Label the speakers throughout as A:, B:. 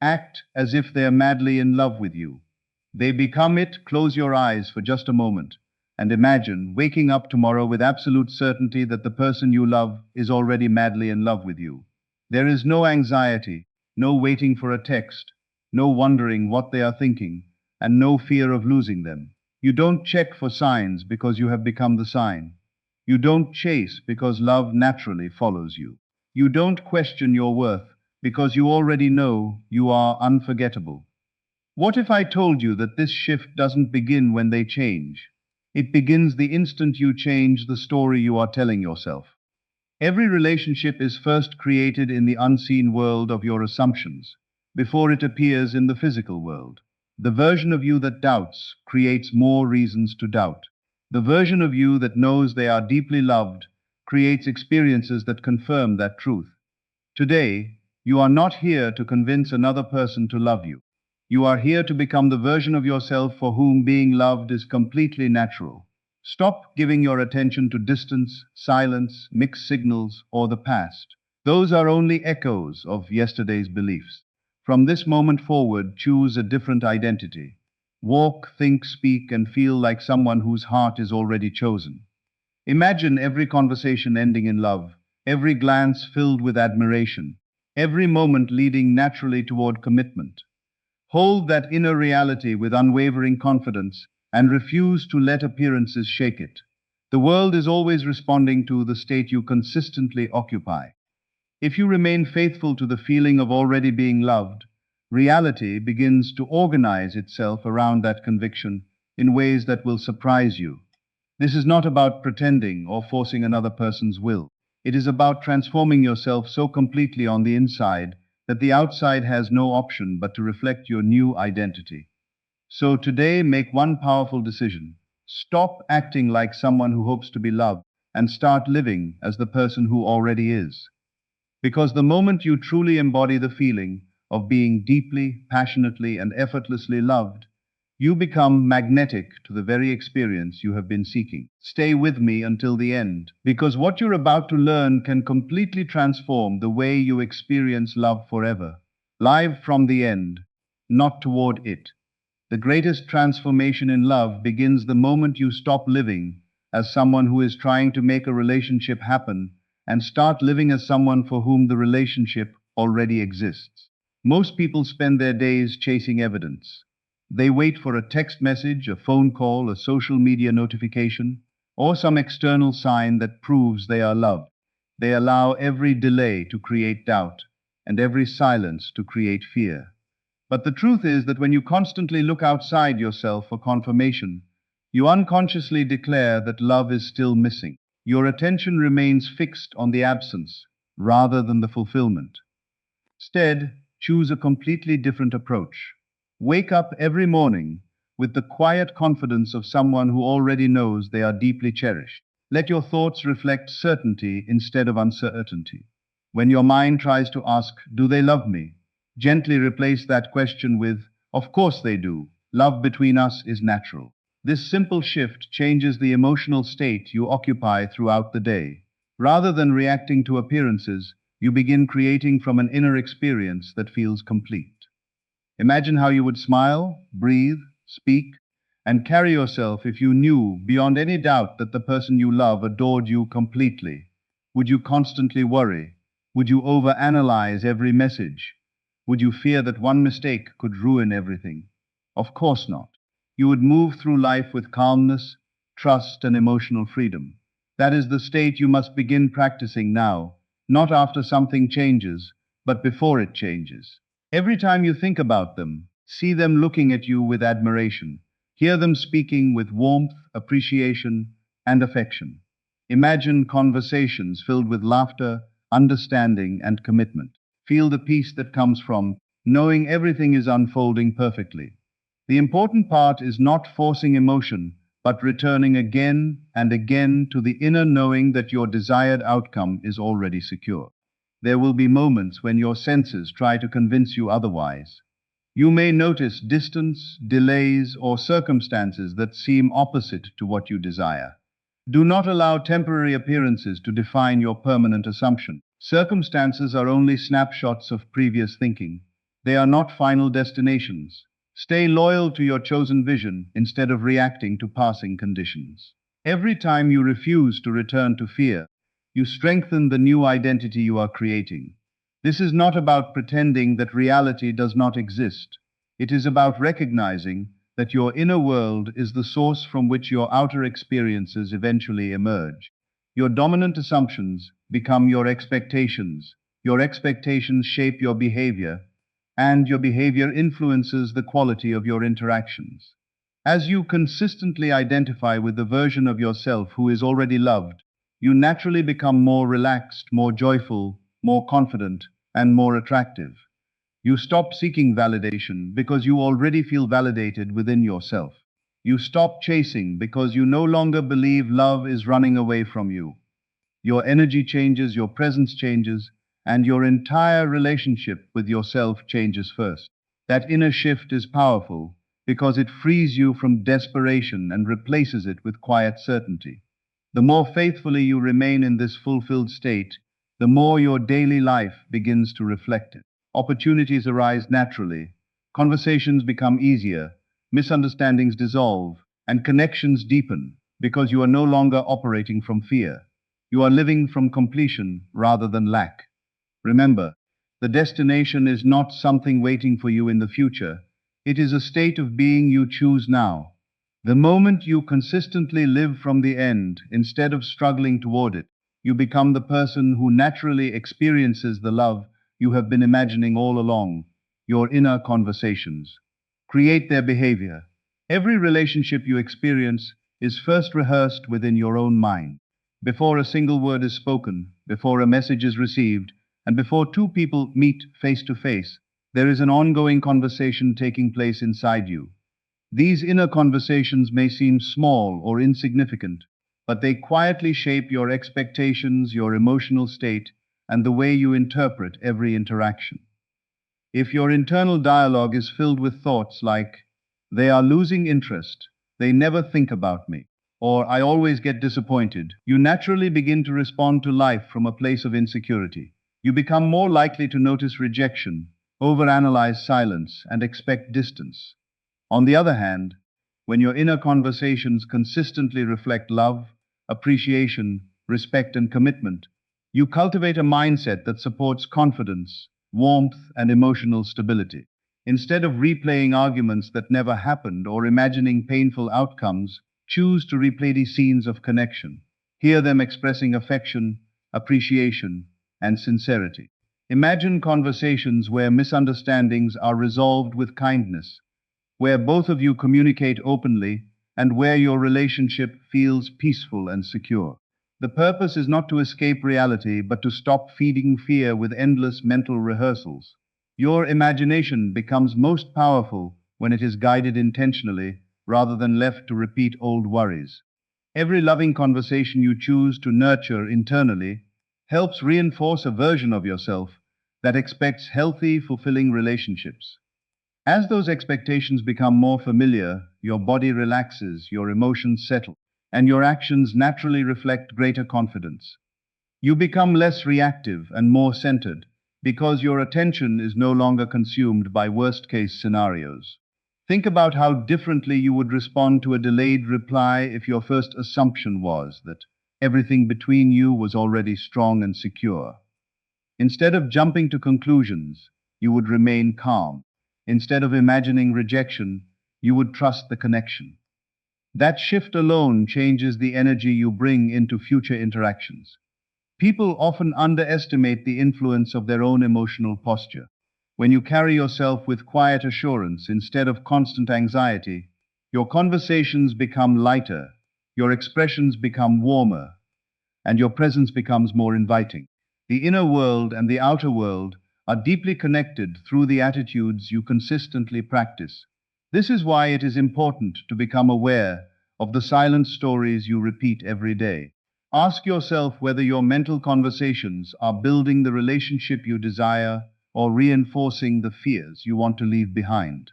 A: Act as if they are madly in love with you. They become it. Close your eyes for just a moment and imagine waking up tomorrow with absolute certainty that the person you love is already madly in love with you. There is no anxiety, no waiting for a text, no wondering what they are thinking, and no fear of losing them. You don't check for signs because you have become the sign. You don't chase because love naturally follows you. You don't question your worth because you already know you are unforgettable. What if I told you that this shift doesn't begin when they change? It begins the instant you change the story you are telling yourself. Every relationship is first created in the unseen world of your assumptions, before it appears in the physical world. The version of you that doubts creates more reasons to doubt. The version of you that knows they are deeply loved creates experiences that confirm that truth. Today, you are not here to convince another person to love you. You are here to become the version of yourself for whom being loved is completely natural. Stop giving your attention to distance, silence, mixed signals, or the past. Those are only echoes of yesterday's beliefs. From this moment forward, choose a different identity. Walk, think, speak, and feel like someone whose heart is already chosen. Imagine every conversation ending in love, every glance filled with admiration, every moment leading naturally toward commitment. Hold that inner reality with unwavering confidence and refuse to let appearances shake it. The world is always responding to the state you consistently occupy. If you remain faithful to the feeling of already being loved, reality begins to organize itself around that conviction in ways that will surprise you. This is not about pretending or forcing another person's will. It is about transforming yourself so completely on the inside that the outside has no option but to reflect your new identity. So today, make one powerful decision. Stop acting like someone who hopes to be loved and start living as the person who already is. Because the moment you truly embody the feeling of being deeply, passionately, and effortlessly loved, you become magnetic to the very experience you have been seeking. Stay with me until the end, because what you're about to learn can completely transform the way you experience love forever. Live from the end, not toward it. The greatest transformation in love begins the moment you stop living as someone who is trying to make a relationship happen and start living as someone for whom the relationship already exists. Most people spend their days chasing evidence. They wait for a text message, a phone call, a social media notification, or some external sign that proves they are loved. They allow every delay to create doubt and every silence to create fear. But the truth is that when you constantly look outside yourself for confirmation, you unconsciously declare that love is still missing. Your attention remains fixed on the absence rather than the fulfillment. Instead, choose a completely different approach. Wake up every morning with the quiet confidence of someone who already knows they are deeply cherished. Let your thoughts reflect certainty instead of uncertainty. When your mind tries to ask, "Do they love me?" gently replace that question with, "Of course they do. Love between us is natural." This simple shift changes the emotional state you occupy throughout the day. Rather than reacting to appearances, you begin creating from an inner experience that feels complete. Imagine how you would smile, breathe, speak, and carry yourself if you knew beyond any doubt that the person you love adored you completely. Would you constantly worry? Would you overanalyze every message? Would you fear that one mistake could ruin everything? Of course not. You would move through life with calmness, trust, and emotional freedom. That is the state you must begin practicing now, not after something changes, but before it changes. Every time you think about them, see them looking at you with admiration. Hear them speaking with warmth, appreciation, and affection. Imagine conversations filled with laughter, understanding, and commitment. Feel the peace that comes from knowing everything is unfolding perfectly. The important part is not forcing emotion, but returning again and again to the inner knowing that your desired outcome is already secure. There will be moments when your senses try to convince you otherwise. You may notice distance, delays, or circumstances that seem opposite to what you desire. Do not allow temporary appearances to define your permanent assumption. Circumstances are only snapshots of previous thinking. They are not final destinations. Stay loyal to your chosen vision instead of reacting to passing conditions. Every time you refuse to return to fear, you strengthen the new identity you are creating. This is not about pretending that reality does not exist. It is about recognizing that your inner world is the source from which your outer experiences eventually emerge. Your dominant assumptions become your expectations shape your behavior, and your behavior influences the quality of your interactions. As you consistently identify with the version of yourself who is already loved, you naturally become more relaxed, more joyful, more confident, and more attractive. You stop seeking validation because you already feel validated within yourself. You stop chasing because you no longer believe love is running away from you. Your energy changes, your presence changes, and your entire relationship with yourself changes first. That inner shift is powerful because it frees you from desperation and replaces it with quiet certainty. The more faithfully you remain in this fulfilled state, the more your daily life begins to reflect it. Opportunities arise naturally, conversations become easier, misunderstandings dissolve, and connections deepen because you are no longer operating from fear. You are living from completion rather than lack. Remember, the destination is not something waiting for you in the future. It is a state of being you choose now. The moment you consistently live from the end instead of struggling toward it, you become the person who naturally experiences the love you have been imagining all along. Your inner conversations create their behavior. Every relationship you experience is first rehearsed within your own mind. Before a single word is spoken, before a message is received, and before two people meet face to face, there is an ongoing conversation taking place inside you. These inner conversations may seem small or insignificant, but they quietly shape your expectations, your emotional state, and the way you interpret every interaction. If your internal dialogue is filled with thoughts like, they are losing interest, they never think about me, or I always get disappointed, you naturally begin to respond to life from a place of insecurity. You become more likely to notice rejection, overanalyze silence, and expect distance. On the other hand, when your inner conversations consistently reflect love, appreciation, respect, and commitment, you cultivate a mindset that supports confidence, warmth, and emotional stability. Instead of replaying arguments that never happened or imagining painful outcomes, choose to replay these scenes of connection. Hear them expressing affection, appreciation, and sincerity. Imagine conversations where misunderstandings are resolved with kindness, where both of you communicate openly, and where your relationship feels peaceful and secure. The purpose is not to escape reality, but to stop feeding fear with endless mental rehearsals. Your imagination becomes most powerful when it is guided intentionally rather than left to repeat old worries. Every loving conversation you choose to nurture internally helps reinforce a version of yourself that expects healthy, fulfilling relationships. As those expectations become more familiar, your body relaxes, your emotions settle, and your actions naturally reflect greater confidence. You become less reactive and more centered because your attention is no longer consumed by worst-case scenarios. Think about how differently you would respond to a delayed reply if your first assumption was that everything between you was already strong and secure. Instead of jumping to conclusions, you would remain calm. Instead of imagining rejection, you would trust the connection. That shift alone changes the energy you bring into future interactions. People often underestimate the influence of their own emotional posture. When you carry yourself with quiet assurance instead of constant anxiety, your conversations become lighter, your expressions become warmer, and your presence becomes more inviting. The inner world and the outer world are deeply connected through the attitudes you consistently practice. This is why it is important to become aware of the silent stories you repeat every day. Ask yourself whether your mental conversations are building the relationship you desire or reinforcing the fears you want to leave behind.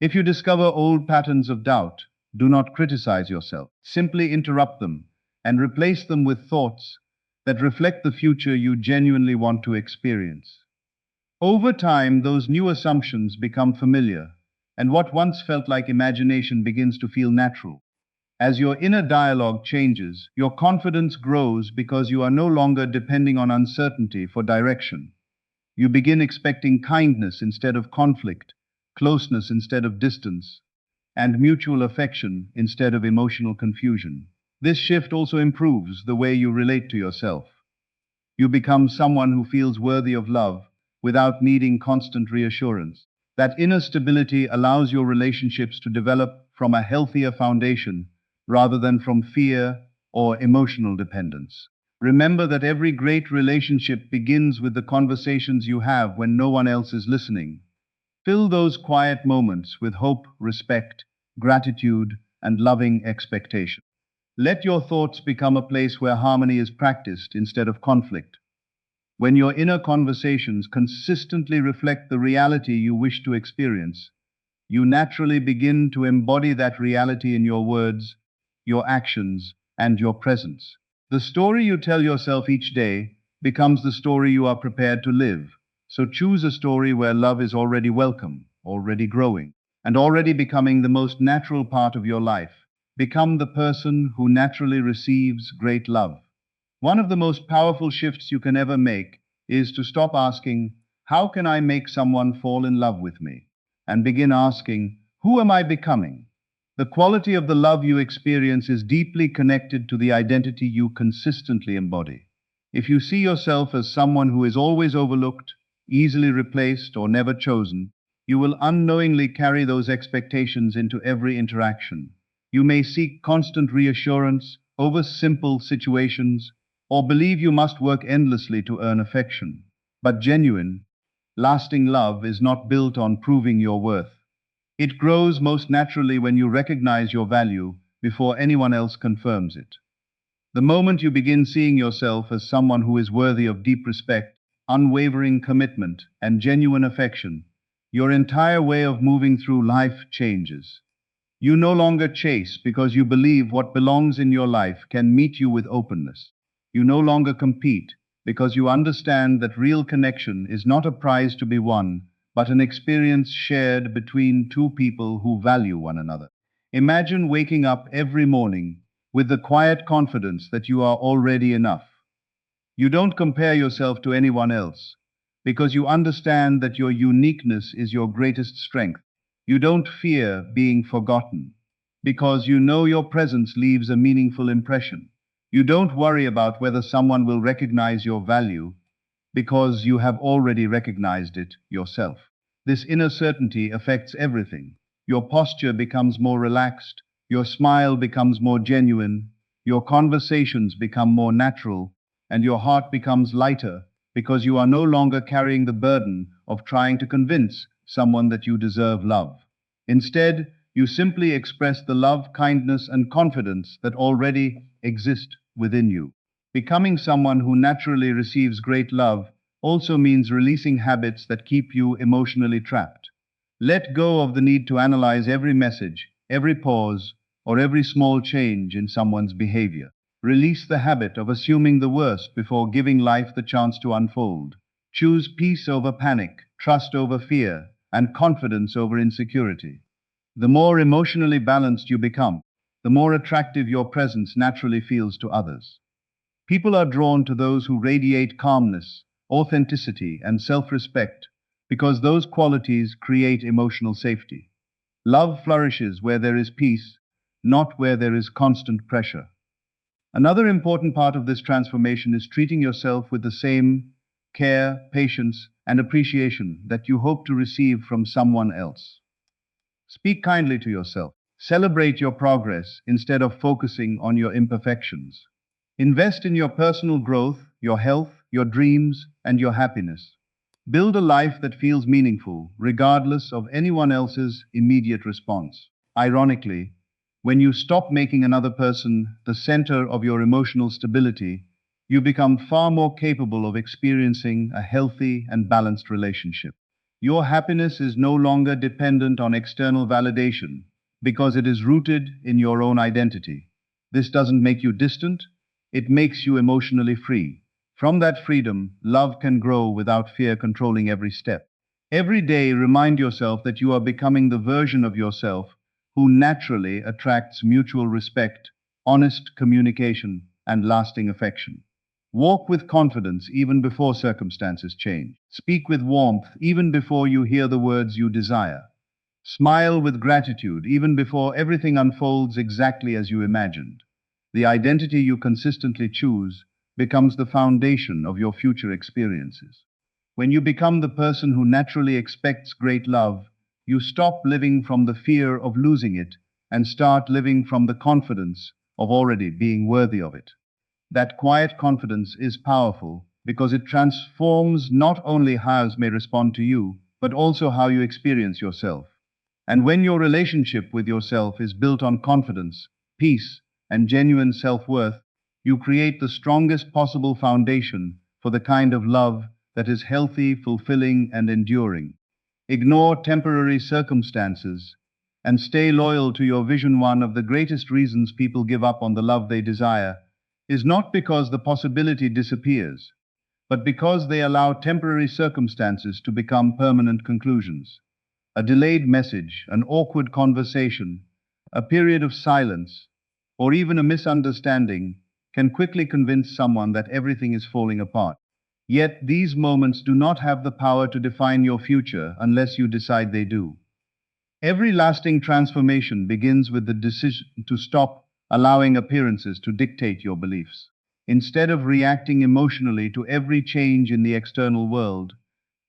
A: If you discover old patterns of doubt, do not criticize yourself. Simply interrupt them and replace them with thoughts that reflect the future you genuinely want to experience. Over time, those new assumptions become familiar, and what once felt like imagination begins to feel natural. As your inner dialogue changes, your confidence grows because you are no longer depending on uncertainty for direction. You begin expecting kindness instead of conflict, closeness instead of distance, and mutual affection instead of emotional confusion. This shift also improves the way you relate to yourself. You become someone who feels worthy of love without needing constant reassurance. That inner stability allows your relationships to develop from a healthier foundation rather than from fear or emotional dependence. Remember that every great relationship begins with the conversations you have when no one else is listening. Fill those quiet moments with hope, respect, gratitude, and loving expectation. Let your thoughts become a place where harmony is practiced instead of conflict. When your inner conversations consistently reflect the reality you wish to experience, you naturally begin to embody that reality in your words, your actions, and your presence. The story you tell yourself each day becomes the story you are prepared to live. So choose a story where love is already welcome, already growing, and already becoming the most natural part of your life. Become the person who naturally receives great love. One of the most powerful shifts you can ever make is to stop asking, how can I make someone fall in love with me? And begin asking, who am I becoming? The quality of the love you experience is deeply connected to the identity you consistently embody. If you see yourself as someone who is always overlooked, easily replaced, or never chosen, you will unknowingly carry those expectations into every interaction. You may seek constant reassurance over simple situations, or believe you must work endlessly to earn affection. But genuine, lasting love is not built on proving your worth. It grows most naturally when you recognize your value before anyone else confirms it. The moment you begin seeing yourself as someone who is worthy of deep respect, unwavering commitment, and genuine affection, your entire way of moving through life changes. You no longer chase because you believe what belongs in your life can meet you with openness. You no longer compete because you understand that real connection is not a prize to be won, but an experience shared between two people who value one another. Imagine waking up every morning with the quiet confidence that you are already enough. You don't compare yourself to anyone else because you understand that your uniqueness is your greatest strength. You don't fear being forgotten because you know your presence leaves a meaningful impression. You don't worry about whether someone will recognize your value because you have already recognized it yourself. This inner certainty affects everything. Your posture becomes more relaxed, your smile becomes more genuine, your conversations become more natural, and your heart becomes lighter because you are no longer carrying the burden of trying to convince someone that you deserve love. Instead, you simply express the love, kindness, and confidence that already exist within you. Becoming someone who naturally receives great love also means releasing habits that keep you emotionally trapped. Let go of the need to analyze every message, every pause, or every small change in someone's behavior. Release the habit of assuming the worst before giving life the chance to unfold. Choose peace over panic, trust over fear, and confidence over insecurity. The more emotionally balanced you become, the more attractive your presence naturally feels to others. People are drawn to those who radiate calmness, authenticity, and self-respect because those qualities create emotional safety. Love flourishes where there is peace, not where there is constant pressure. Another important part of this transformation is treating yourself with the same care, patience, and appreciation that you hope to receive from someone else. Speak kindly to yourself. Celebrate your progress instead of focusing on your imperfections. Invest in your personal growth, your health, your dreams, and your happiness. Build a life that feels meaningful, regardless of anyone else's immediate response. Ironically, when you stop making another person the center of your emotional stability, you become far more capable of experiencing a healthy and balanced relationship. Your happiness is no longer dependent on external validation because it is rooted in your own identity. This doesn't make you distant, it makes you emotionally free. From that freedom, love can grow without fear controlling every step. Every day, remind yourself that you are becoming the version of yourself who naturally attracts mutual respect, honest communication, and lasting affection. Walk with confidence even before circumstances change. Speak with warmth even before you hear the words you desire. Smile with gratitude even before everything unfolds exactly as you imagined. The identity you consistently choose becomes the foundation of your future experiences. When you become the person who naturally expects great love, you stop living from the fear of losing it and start living from the confidence of already being worthy of it. That quiet confidence is powerful because it transforms not only how others may respond to you, but also how you experience yourself. And when your relationship with yourself is built on confidence, peace, and genuine self-worth, you create the strongest possible foundation for the kind of love that is healthy, fulfilling, and enduring. Ignore temporary circumstances and stay loyal to your vision. One of the greatest reasons people give up on the love they desire is not because the possibility disappears, but because they allow temporary circumstances to become permanent conclusions. A delayed message, an awkward conversation, a period of silence, or even a misunderstanding can quickly convince someone that everything is falling apart. Yet these moments do not have the power to define your future unless you decide they do. Every lasting transformation begins with the decision to stop allowing appearances to dictate your beliefs. Instead of reacting emotionally to every change in the external world,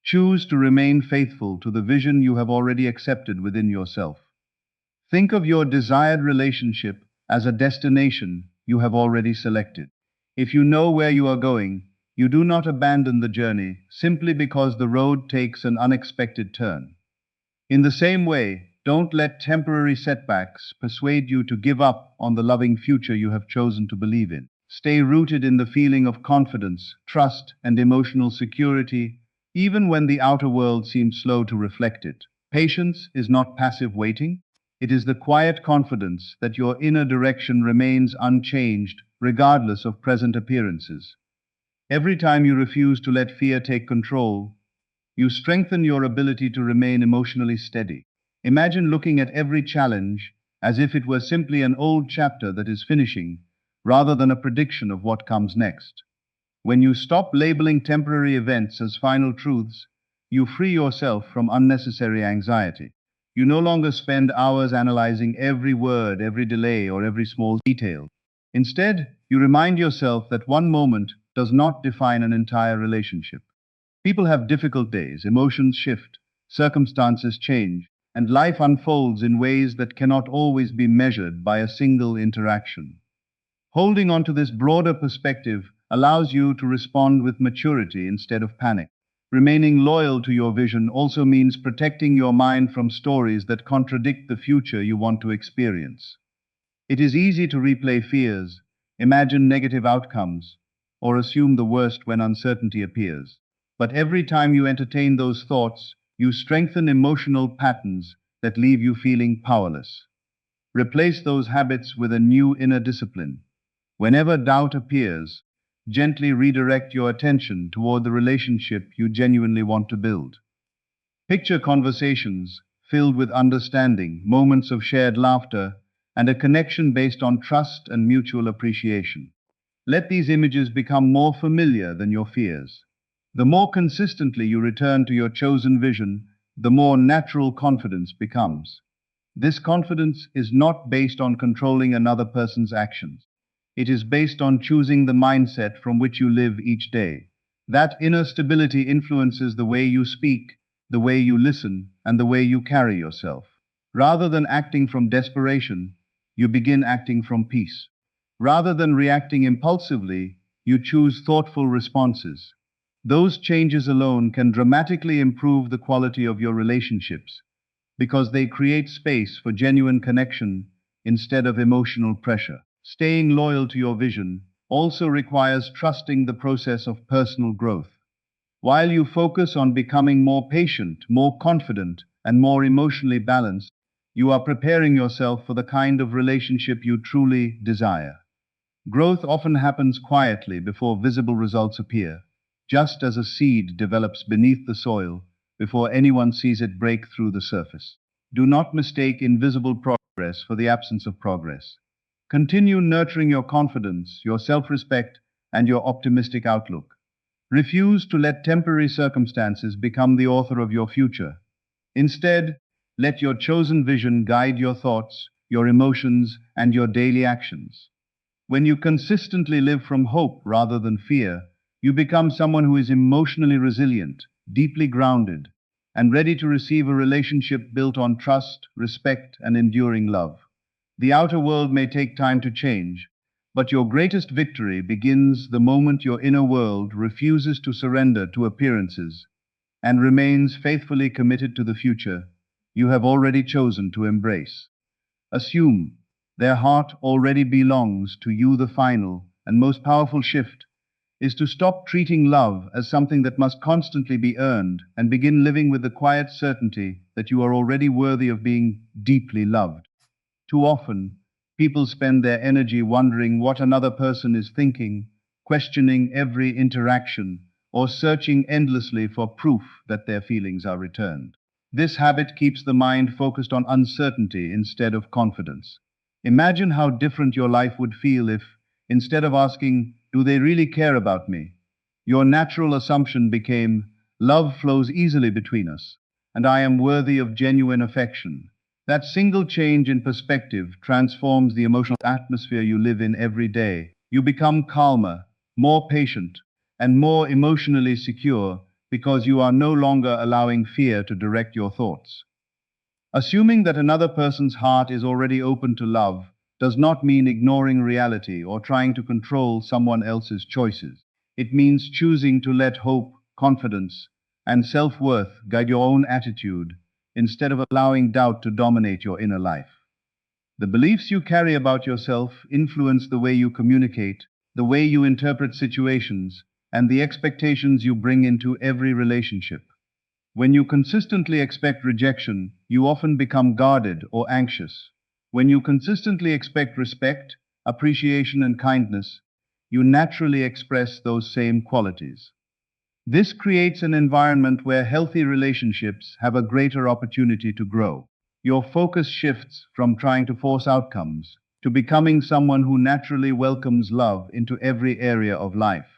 A: choose to remain faithful to the vision you have already accepted within yourself. Think of your desired relationship as a destination you have already selected. If you know where you are going, you do not abandon the journey simply because the road takes an unexpected turn. In the same way, don't let temporary setbacks persuade you to give up on the loving future you have chosen to believe in. Stay rooted in the feeling of confidence, trust, and emotional security, even when the outer world seems slow to reflect it. Patience is not passive waiting. It is the quiet confidence that your inner direction remains unchanged regardless of present appearances. Every time you refuse to let fear take control, you strengthen your ability to remain emotionally steady. Imagine looking at every challenge as if it were simply an old chapter that is finishing, rather than a prediction of what comes next. When you stop labeling temporary events as final truths, you free yourself from unnecessary anxiety. You no longer spend hours analyzing every word, every delay, or every small detail. Instead, you remind yourself that one moment does not define an entire relationship. People have difficult days, emotions shift, circumstances change, and life unfolds in ways that cannot always be measured by a single interaction. Holding on to this broader perspective allows you to respond with maturity instead of panic. Remaining loyal to your vision also means protecting your mind from stories that contradict the future you want to experience. It is easy to replay fears, imagine negative outcomes, or assume the worst when uncertainty appears. But every time you entertain those thoughts, you strengthen emotional patterns that leave you feeling powerless. Replace those habits with a new inner discipline. Whenever doubt appears, gently redirect your attention toward the relationship you genuinely want to build. Picture conversations filled with understanding, moments of shared laughter, and a connection based on trust and mutual appreciation. Let these images become more familiar than your fears. The more consistently you return to your chosen vision, the more natural confidence becomes. This confidence is not based on controlling another person's actions. It is based on choosing the mindset from which you live each day. That inner stability influences the way you speak, the way you listen, and the way you carry yourself. Rather than acting from desperation, you begin acting from peace. Rather than reacting impulsively, you choose thoughtful responses. Those changes alone can dramatically improve the quality of your relationships because they create space for genuine connection instead of emotional pressure. Staying loyal to your vision also requires trusting the process of personal growth. While you focus on becoming more patient, more confident, and more emotionally balanced, you are preparing yourself for the kind of relationship you truly desire. Growth often happens quietly before visible results appear, just as a seed develops beneath the soil before anyone sees it break through the surface. Do not mistake invisible progress for the absence of progress. Continue nurturing your confidence, your self-respect, and your optimistic outlook. Refuse to let temporary circumstances become the author of your future. Instead, let your chosen vision guide your thoughts, your emotions, and your daily actions. When you consistently live from hope rather than fear, you become someone who is emotionally resilient, deeply grounded, and ready to receive a relationship built on trust, respect, and enduring love. The outer world may take time to change, but your greatest victory begins the moment your inner world refuses to surrender to appearances and remains faithfully committed to the future you have already chosen to embrace. Assume their heart already belongs to you. The final and most powerful shift is to stop treating love as something that must constantly be earned and begin living with the quiet certainty that you are already worthy of being deeply loved. Too often, people spend their energy wondering what another person is thinking, questioning every interaction, or searching endlessly for proof that their feelings are returned. This habit keeps the mind focused on uncertainty instead of confidence. Imagine how different your life would feel if, instead of asking, "Do they really care about me?" your natural assumption became, "Love flows easily between us, and I am worthy of genuine affection." That single change in perspective transforms the emotional atmosphere you live in every day. You become calmer, more patient, and more emotionally secure because you are no longer allowing fear to direct your thoughts. Assuming that another person's heart is already open to love does not mean ignoring reality or trying to control someone else's choices. It means choosing to let hope, confidence, and self-worth guide your own attitude instead of allowing doubt to dominate your inner life. The beliefs you carry about yourself influence the way you communicate, the way you interpret situations, and the expectations you bring into every relationship. When you consistently expect rejection, you often become guarded or anxious. When you consistently expect respect, appreciation, and kindness, you naturally express those same qualities. This creates an environment where healthy relationships have a greater opportunity to grow. Your focus shifts from trying to force outcomes to becoming someone who naturally welcomes love into every area of life.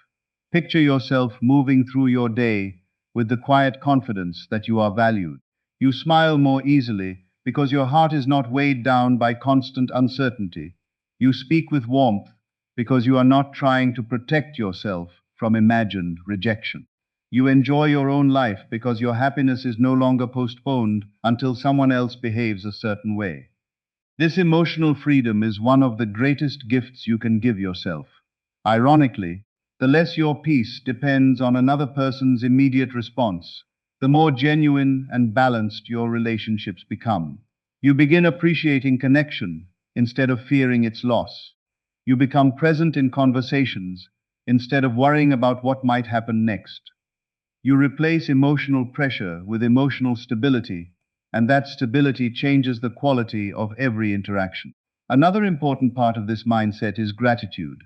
A: Picture yourself moving through your day with the quiet confidence that you are valued. You smile more easily because your heart is not weighed down by constant uncertainty. You speak with warmth because you are not trying to protect yourself from imagined rejection. You enjoy your own life because your happiness is no longer postponed until someone else behaves a certain way. This emotional freedom is one of the greatest gifts you can give yourself. Ironically, the less your peace depends on another person's immediate response, the more genuine and balanced your relationships become. You begin appreciating connection instead of fearing its loss. You become present in conversations instead of worrying about what might happen next. You replace emotional pressure with emotional stability, and that stability changes the quality of every interaction. Another important part of this mindset is gratitude.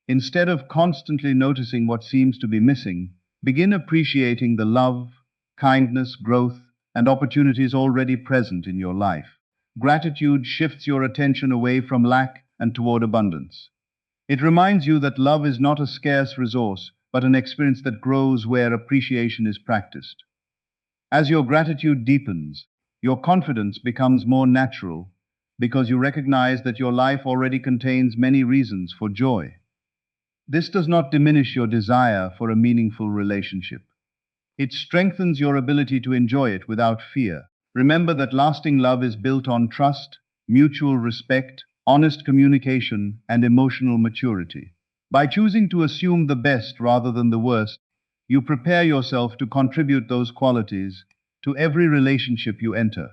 A: Instead of constantly noticing what seems to be missing, begin appreciating the love, kindness, growth, and opportunities already present in your life. Gratitude shifts your attention away from lack and toward abundance. It reminds you that love is not a scarce resource, but an experience that grows where appreciation is practiced. As your gratitude deepens, your confidence becomes more natural because you recognize that your life already contains many reasons for joy. This does not diminish your desire for a meaningful relationship. It strengthens your ability to enjoy it without fear. Remember that lasting love is built on trust, mutual respect, honest communication, and emotional maturity. By choosing to assume the best rather than the worst, you prepare yourself to contribute those qualities to every relationship you enter.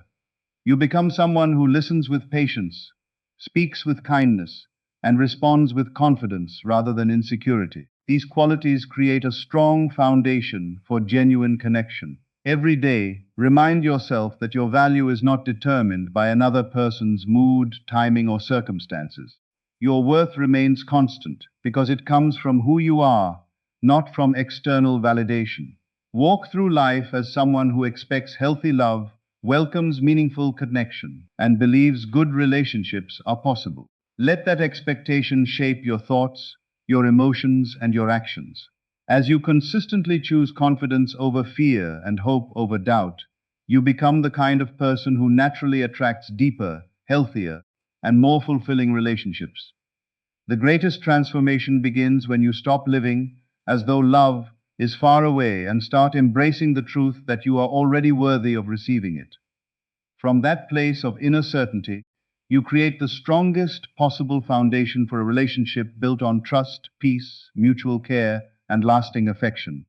A: You become someone who listens with patience, speaks with kindness, and responds with confidence rather than insecurity. These qualities create a strong foundation for genuine connection. Every day, remind yourself that your value is not determined by another person's mood, timing, or circumstances. Your worth remains constant because it comes from who you are, not from external validation. Walk through life as someone who expects healthy love, welcomes meaningful connection, and believes good relationships are possible. Let that expectation shape your thoughts, your emotions, and your actions. As you consistently choose confidence over fear and hope over doubt, you become the kind of person who naturally attracts deeper, healthier, and more fulfilling relationships. The greatest transformation begins when you stop living as though love is far away and start embracing the truth that you are already worthy of receiving it. From that place of inner certainty, you create the strongest possible foundation for a relationship built on trust, peace, mutual care, and lasting affection.